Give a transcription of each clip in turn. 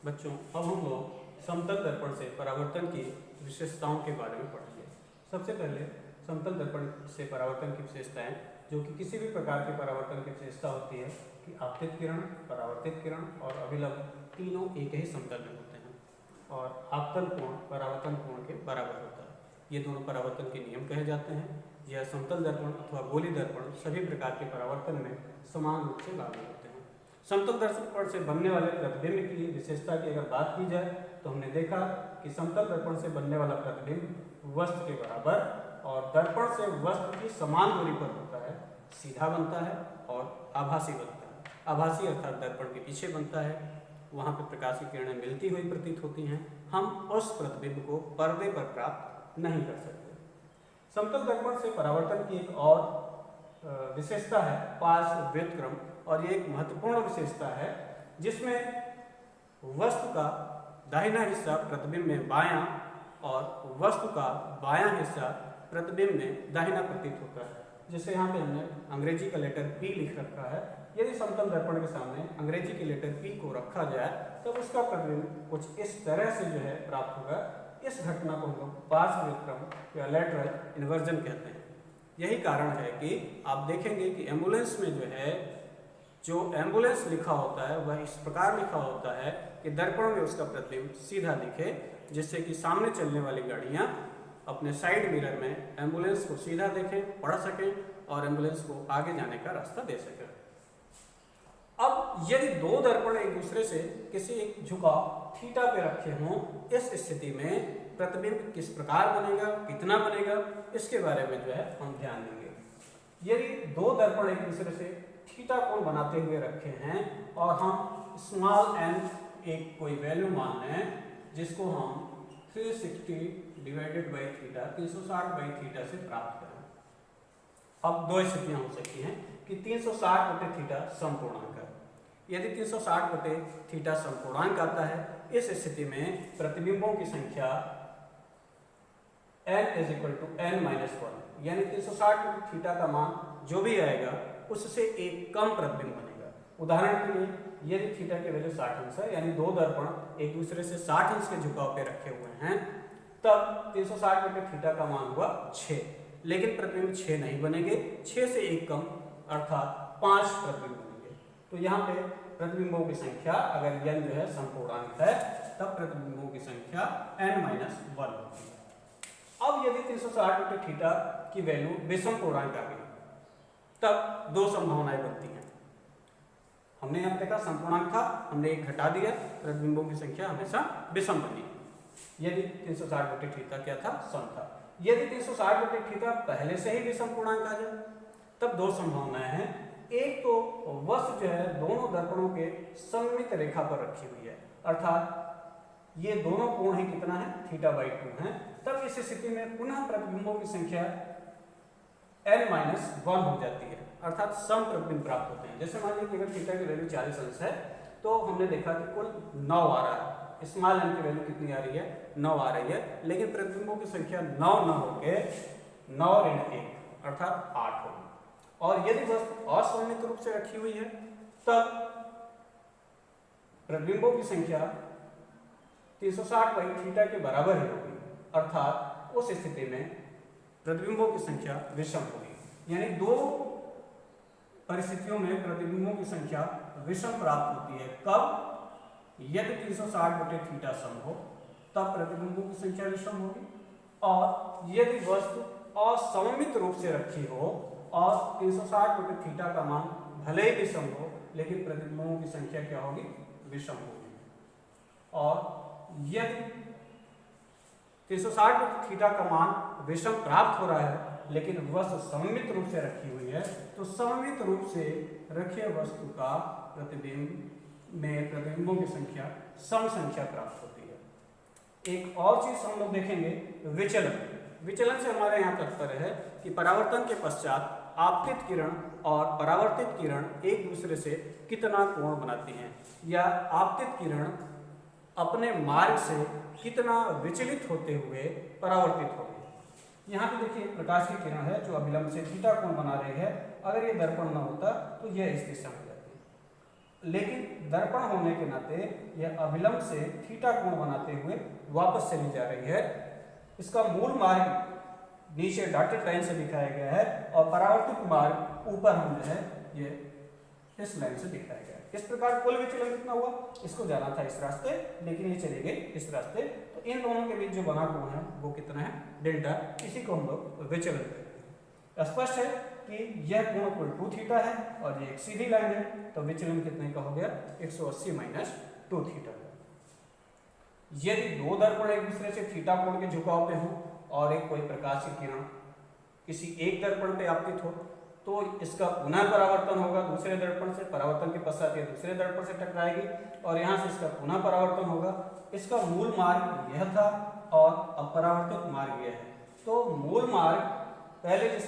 बच्चों, अब हम लोग समतल दर्पण से परावर्तन की विशेषताओं के बारे में पढ़ेंगे। सबसे पहले समतल दर्पण से परावर्तन की विशेषताएं, जो कि किसी भी प्रकार के परावर्तन की विशेषता होती है कि आपतित किरण, परावर्तित किरण और अभिलंब तीनों एक ही समतल में होते हैं और आपतन कोण परावर्तन कोण के बराबर होता है। ये दोनों परावर्तन के नियम कहे जाते हैं। यह समतल दर्पण अथवा गोली दर्पण सभी प्रकार के परावर्तन में समान रूप से लागू होते हैं। समतल दर्पण से बनने वाले प्रतिबिंब की विशेषता की अगर बात की जाए तो हमने देखा कि समतल दर्पण से बनने वाला प्रतिबिंब वस्तु के बराबर और दर्पण से वस्तु की समान दूरी पर होता है, सीधा बनता है और आभासी बनता है। आभासी अर्थात दर्पण के पीछे बनता है, वहाँ पर प्रकाश की किरणें मिलती हुई प्रतीत होती हैं। हम उस प्रतिबिंब को पर्दे पर प्राप्त नहीं कर सकते। समतल दर्पण से परावर्तन की एक और विशेषता है पार्श्व व्युत्क्रम, और ये एक महत्वपूर्ण विशेषता है जिसमें वस्तु का दाहिना हिस्सा प्रतिबिंब में बायां और वस्तु का बायां हिस्सा प्रतिबिंब में दाहिना प्रतीत होता है। जैसे यहाँ पे हमने अंग्रेजी का लेटर P लिख रखा है। यदि समतल दर्पण के सामने अंग्रेजी के लेटर P को रखा जाए तब उसका प्रतिबिंब कुछ इस तरह से जो है प्राप्त होगा। इस घटना को हम लोग पार्श्व व्युत्क्रम या लैटरल इन्वर्जन कहते हैं। यही कारण है कि आप देखेंगे कि एम्बुलेंस में जो एम्बुलेंस लिखा होता है वह इस प्रकार लिखा होता है कि दर्पण में उसका प्रतिबिंब सीधा दिखे, जिससे कि सामने चलने वाली गाड़ियां अपने साइड मिरर में एम्बुलेंस को सीधा देखें, पढ़ सकें और एम्बुलेंस को आगे जाने का रास्ता दे सकें। अब यदि दो दर्पण एक दूसरे से किसी एक झुकाव थीटा पे रखे हों, इस स्थिति में प्रतिबिंब किस प्रकार बनेगा, कितना बनेगा, इसके बारे में जो है हम ध्यान देंगे। यदि दो दर्पण एक दूसरे से थीटा कोण बनाते हुए रखे हैं और हम स्मॉल n एक कोई वैल्यू मान लें जिसको हम 360 divided by theta 360 by theta से प्राप्त करें। अब दो स्थितियां हो सकती हैं कि 360 बटे थीटा समपूर्णांक है। यदि 360 बटे थीटा समपूर्णांक आता है, इस स्थिति में प्रतिबिंबों की संख्या n = n-1, यानी 360 बटे थीटा का मान जो भी आएगा उससे एक कम प्रतिबिंब बनेगा। उदाहरण के लिए यदि थीटा की वैल्यू 60 अंश है, यानी दो दर्पण एक दूसरे से 60 अंश के झुकाव पे रखे हुए हैं, तब 360 बटे थीटा का मान हुआ 6, लेकिन प्रतिबिंब 6 नहीं बनेंगे, 6 से एक कम अर्थात 5 प्रतिबिंब बनेंगे। तो यहाँ पे प्रतिबिंबों की संख्या अगर n जो है समपूर्णांक है तब प्रतिबिंबों की संख्या n-1 होगी। अब यदि 360 बटे थीटा की वैल्यू विषम पूर्णांक आ गई तब दो संभावनाएं बनती हैं। हमने यहाँ देखा समपूर्णांक था, हमने एक घटा दिया, प्रतिबिंबों की संख्या हमेशा विषम बनी। यदि 360 बटे थीटा क्या था, सम था। यदि 360 बटे थीटा पहले से ही विषम पूर्णांक आ जाए तब दो संभावनाएं हैं। एक तो वस्तु जो है दोनों दर्पणों के सममित रेखा पर रखी हुई है, अर्थात ये दोनों कोण ही कितना है, θ/2 है। तब इस स्थिति में पुनः प्रतिबिंबों की संख्या n-1 हो जाती है, अर्थात सम प्रतिबिंब प्राप्त होते हैं। जैसे मान लीजिए अगर थीटा की वैल्यू 40 अंश है तो हमने देखा कि कुल 9 आ रहा है। स्मॉल n की वैल्यू कितनी आ रही है, 9 आ रही है, लेकिन प्रतिबिंबों की संख्या 9 न होके 9 ऋण 1 अर्थात 8 होगी। और यदि वस्तु असममित रूप से रखी हुई है तब प्रतिबिंबों की संख्या 360 बाई थीटा के बराबर ही होगी, अर्थात उस स्थिति में प्रतिबिंबों की संख्या विषम होगी। यानी दो परिस्थितियों में प्रतिबिंबों की संख्या विषम प्राप्त होती है। कब? यदि 360 बटे थीटा सम हो तब प्रतिबिंबों की संख्या विषम होगी, और यदि वस्तु असममित रूप से रखी हो और 360 बटे थीटा का मान भले ही विषम हो लेकिन प्रतिबिंबों की संख्या क्या होगी, विषम होगी। और यदि 360 बटे थीटा का मान विषम प्राप्त हो रहा है लेकिन वस्तु सममित रूप से रखी हुई है, तो सममित रूप से रखे वस्तु का प्रतिबिंब में प्रतिबिंबों की संख्या सम संख्या प्राप्त होती है। एक और चीज हम लोग देखेंगे, विचलन। विचलन से हमारे यहाँ तात्पर्य है कि परावर्तन के पश्चात आपतित किरण और परावर्तित किरण एक दूसरे से कितना कोण बनाती हैं, या आपतित किरण अपने मार्ग से कितना विचलित होते हुए परावर्तित होगी। यहाँ पे देखिए प्रकाश की किरण है जो अभिलंब से थीटा कोण बना रही है। अगर ये दर्पण न होता तो यह इस दिशा में जाती। लेकिन दर्पण होने के नाते यह अभिलंब से थीटा कोण बनाते हुए वापस चली जा रही है। इसका मूल मार्ग नीचे डॉटेड लाइन से दिखाया गया है और परावर्तित मार्ग ऊपर हम जो है ये इस लाइन से दिखाया गया है। इस प्रकार कुल विचलन कितना हुआ, इसको जाना था इस रास्ते, लेकिन ये चले गए इस रास्ते, तो इन दोनों के बीच जो बना कोण है वो कितना है, डेल्टा। इसी को हम लोग विचलन कहते हैं। स्पष्ट है कि यह कोण कुल 2 थीटा है और ये एक सीधी लाइन है, तो विचलन कितने का हो गया, 180 माइनस 2 थीटा। यदि दो दर्पण एक दूसरे से थीटा कोण के झुकाव पे हो और एक कोई प्रकाश की किरण किसी एक दर्पण पे आपतित हो, तो इसका पुनः परावर्तन होगा दूसरे दर्पण से, परावर्तन के पश्चात यह दूसरे दर्पण से टकराएगी और यहाँ से इसका पुनः परावर्तन होगा। इसका मूल मार्ग यह था और अपरावर्तित मार्ग यह है। तो मूल मार्ग पहले जिस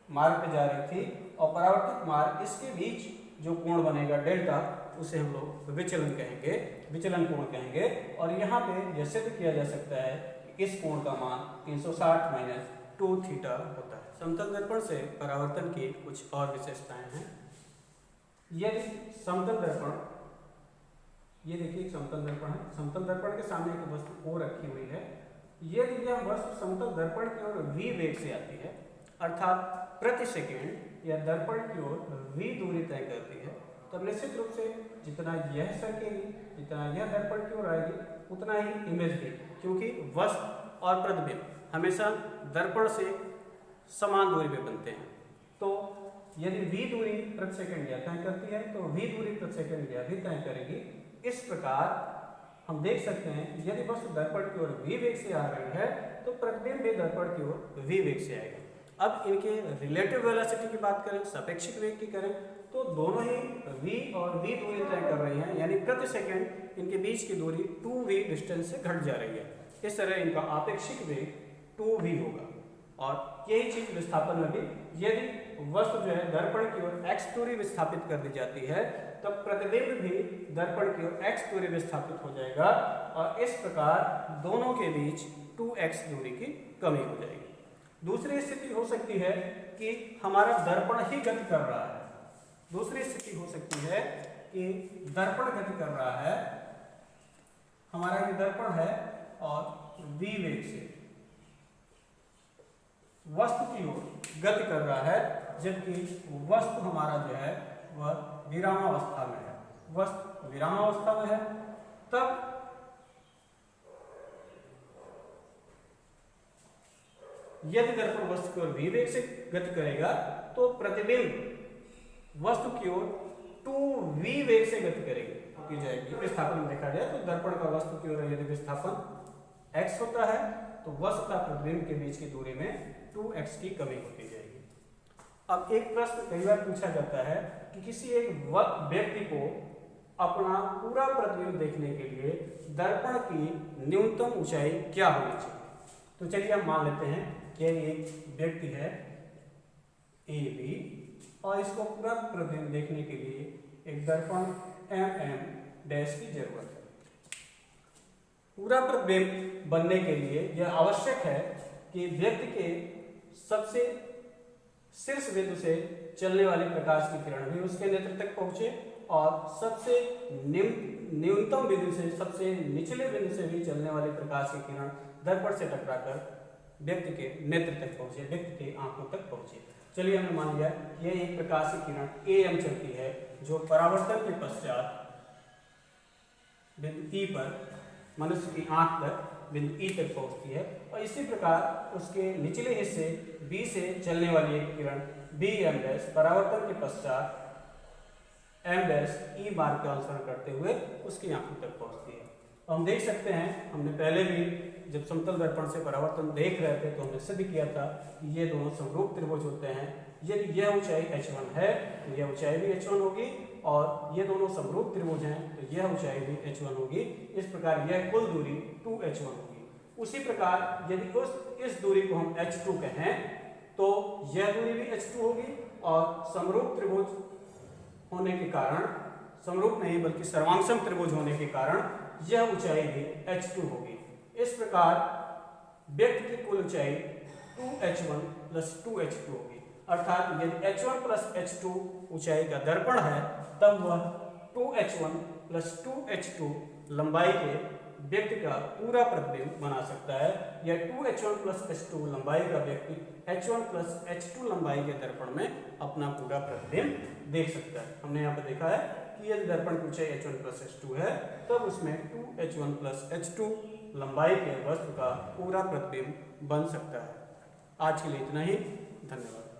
मार्ग पे जा रही थी और परावर्तित मार्ग, इसके बीच जो कोण बनेगा डेल्टा, उसे हम लोग विचलन कहेंगे, विचलन कोण कहेंगे। और यहाँ पे यह सिद्ध किया जा सकता है कि इस कोण का मान 360 माइनस 2 थीटा होता है। समतल दर्पण से परावर्तन की कुछ और विशेषताएं हैं। यदि समतल दर्पण, ये देखिए समतल दर्पण है, समतल दर्पण के सामने एक वस्तु O रखी हुई है। यदि यह वस्तु समतल दर्पण की ओर v वेग से आती है, अर्थात प्रति सेकेंड यह दर्पण की ओर v दूरी तय करती है, तब निश्चित रूप से जितना यह सरकेगी, जितना यह दर्पण की ओर आएगी, उतना ही इमेज भी, क्योंकि वस्तु और प्रतिबिंब हमेशा दर्पण से समान दूरी पे बनते हैं। तो यदि v दूरी प्रति सेकंड यह तय करती है, तो v दूरी प्रति सेकंड यह भी तय करेगी। इस प्रकार हम देख सकते हैं यदि वस्तु दर्पण की ओर v वेग से आ रही है, तो प्रतिबिंब भी दर्पण की ओर v वेग से आएगा। अब इनके रिलेटिव वेलोसिटी की बात करें, सापेक्षिक वेग की करें, तो दोनों ही v और v दूरी तय कर रही हैं, यानी प्रति सेकंड इनके बीच की दूरी 2v डिस्टेंस से घट जा रही है। इस तरह इनका आपेक्षिक वेग 2v होगा। और यही चीज विस्थापन में भी, यदि वस्तु जो है दर्पण की ओर x दूरी विस्थापित कर दी जाती है, तब प्रतिबिंब भी दर्पण की ओर x दूरी विस्थापित हो जाएगा और इस प्रकार दोनों के बीच 2x दूरी की कमी हो जाएगी। दूसरी स्थिति हो सकती है कि हमारा दर्पण ही गति कर रहा है। दूसरी स्थिति हो सकती है कि दर्पण गति कर रहा है, हमारा ये दर्पण है और v वेग से वस्तु की ओर गति कर रहा है, जबकि वस्तु हमारा जो है वह विरामावस्था में है। वस्तु विरामावस्था में है, तब यदि दर्पण वस्तु की ओर v वेग से गति करेगा, तो प्रतिबिंब वस्तु की ओर 2v वेग से गति करेगी की जाएगी। विस्थापन में देखा जाए तो दर्पण का वस्तु की ओर यदि विस्थापन x होता है, तो वस्तु तथा प्रतिबिंब के बीच की दूरी में 2x की कमी होती जाएगी। अब एक प्रश्न कई बार पूछा जाता है कि किसी एक व्यक्ति को अपना पूरा प्रतिबिंब देखने के लिए दर्पण की न्यूनतम ऊंचाई क्या होनी चाहिए। तो चलिए हम मान लेते हैं कि एक व्यक्ति है AB और इसको पूरा प्रतिबिंब देखने के लिए एक दर्पण MM डैश की जरूरत है। पूरा प्रतिबिंब बनने के लिए यह आवश्यक है कि व्यक्ति के सबसे शीर्ष बिंदु से चलने वाली प्रकाश की किरण भी उसके नेत्र तक पहुंचे और सबसे न्यूनतम बिंदु से सबसे निचले बिंदु से भी चलने वाली प्रकाश की किरण दर्पण से टकराकर व्यक्ति के नेत्र तक पहुंचे, व्यक्ति के आंखों तक पहुंचे। चलिए हमने मान लिया यह एक प्रकाश की किरण AM चलती है, जो परावर्तन के पश्चात बिंदु E पर मनुष्य की आंख तक बिंदु E तक पहुंचती है और इसी प्रकार उसके निचले हिस्से B से चलने वाली एक किरण BM डैश परावर्तन के पश्चात M डैश E मार्ग का अनुसरण करते हुए उसकी आंखों तक पहुंचती है। हम देख सकते हैं, हमने पहले भी जब समतल दर्पण से परावर्तन देख रहे थे तो हमने सिद्ध किया था कि ये दोनों समरूप त्रिभुज होते हैं। यदि यह ऊंचाई h1 है तो यह ऊंचाई भी h1 होगी और ये दोनों समरूप त्रिभुज हैं तो यह ऊंचाई भी h1 होगी। इस प्रकार यह कुल दूरी 2h1 होगी। उसी प्रकार यदि इस दूरी को हम h2 कहें तो यह दूरी भी h2 होगी और समरूप त्रिभुज होने के कारण, समरूप नहीं बल्कि सर्वांगसम त्रिभुज होने के कारण यह ऊंचाई भी h2 होगी। इस प्रकार व्यक्ति की कुल ऊंचाई 2h1 प्लस 2h2 होगी। अर्थात यदि h1 प्लस h2 ऊंचाई का दर्पण है, तब वह 2h1 प्लस 2h2 लंबाई के व्यक्ति का पूरा प्रतिबिंब बना सकता है, या 2h1 प्लस h2 लंबाई का व्यक्ति h1 प्लस h2 लंबाई के दर्पण में अपना पूरा प्रतिबिंब देख सकता है। हमने यहाँ पर देखा है कि यदि दर्पण पीछे h1 प्लस h2 है तब उसमें 2h1 प्लस h2 लंबाई के वस्तु का पूरा प्रतिबिंब बन सकता है। आज के लिए इतना ही, धन्यवाद।